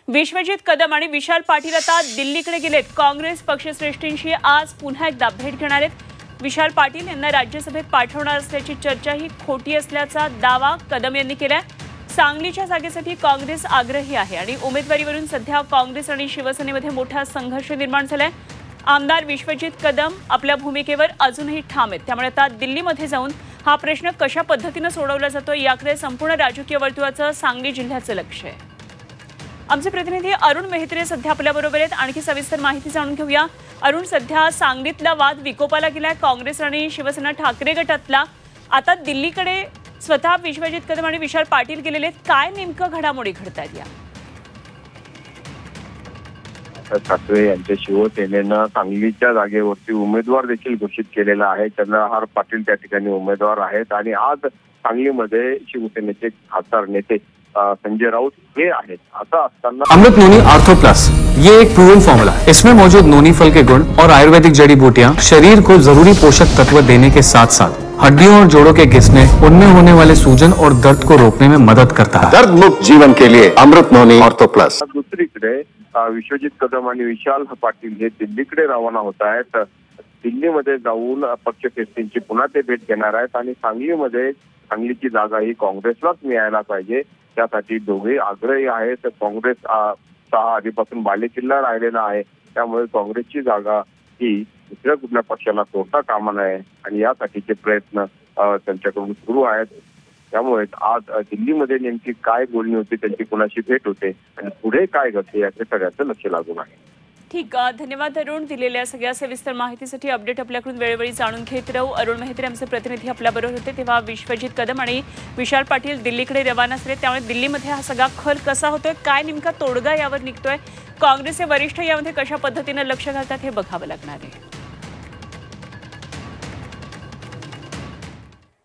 विश्वजित कदम आणि विशाल पाटील आता दिल्लीकडे गेलेत। काँग्रेस पक्षश्रेष्ठींशी आज पुन्हा एकदा भेट घेणार आहेत। विशाल पाटील यांना राज्यसभेत पाठवणार असल्याची चर्चा ही खोटी असल्याचा दावा कदम यांनी केलाय। सांगलीच्या जागेसाठी काँग्रेस आग्रही आहे आणि उमेदवारीवरून सध्या काँग्रेस आणि शिवसेनेमध्ये मोठा संघर्ष निर्माण झालाय। आमदार विश्वजित कदम आपल्या भूमिकेवर अजूनही ठाम आहेत, त्यामुळे आता दिल्लीमध्ये जाऊन हा प्रश्न कशा पद्धतीने सोडवला जातो याकडे संपूर्ण राजकीय वर्तुळाचं सांगली जिल्ह्याचं लक्ष आहे। आमचे प्रतिनिधी अरुण मेहत्रे सध्या आपल्याबरोबर आहेत। आणखी सविस्तर माहिती जाणून घेऊया। अरुण, सध्या सांगलीतला वाद विकोपाला गेलाय। काँग्रेस आणि शिवसेना ठाकरे गटातला आता दिल्लीकडे स्वतः विश्वजित कदम आणि विशाल पाटील गेलेले आहेत। काय नेमकं घडामोडी घडतायत या? ठाकरे यांच्या शिवसेनेनं सांगलीच्या जागेवरती उमेदवार देखील घोषित केलेला आहे। चंद्रहार पाटील त्या ठिकाणी उमेदवार आहेत आणि आज सांगलीमध्ये शिवसेनेचे खासदार नेते संजय राउत ये आहेत। ऐसा असताना अमृत नोनी आर्थो प्लस ये एक प्रूवन फॉर्मूला है। इसमें मौजूद नोनी फल के गुण और आयुर्वेदिक जड़ी बूटियां शरीर को जरूरी पोषक तत्व देने के साथ साथ हड्डियों और जोड़ों के घिसने, उनमें होने वाले सूजन और दर्द को रोकने में मदद करता है। दर्द मुक्त जीवन के लिए अमृत नोनी आर्थो प्लस। दुसरीकडे विश्वजित कदम आणि विशाल पाटील हे दिल्लीकडे रवाना होत आहेत। दिल्लीमध्ये जाऊन पक्षश्रेष्ठींची पुन्हा ते भेट घेणार आहेत आणि सांगलीची जागा ही काँग्रेसलाच मिळायला पाहिजे त्यासाठी दोघे आग्रही आहेत। काँग्रेस आधीपासून बालेकिल्ला राहिलेला आहे, त्यामुळे काँग्रेसची जागा ही दुसऱ्या कुठल्या पक्षाला सोडता कामा नये आणि यासाठीचे प्रयत्न त्यांच्याकडून सुरू आहेत। त्यामुळे आज दिल्लीमध्ये नेमकी काय बोलणी होती, त्यांची कुणाशी भेट होते आणि पुढे काय घडते याचे सगळ्यांचं लक्ष लागून आहे। ठीक, धन्यवाद अरुण। दिलेल्या सगळ्या सविस्तर माहितीसाठी अपडेट आपल्याकडून वेळोवेळी जाणून घेत राहू। अरुण मेहत्रे आमचे प्रतिनिधी आपल्याबरोबर होते। तेव्हा विश्वजित कदम आणि विशाल पाटील दिल्लीकडे रवाना झाले, त्यामुळे दिल्लीमध्ये हा सगळा खल कसा होतोय, काय नेमका तोडगा यावर निघतोय, काँग्रेसचे वरिष्ठ यामध्ये कशा पद्धतीने लक्ष घालतात हे बघावं लागणार आहे।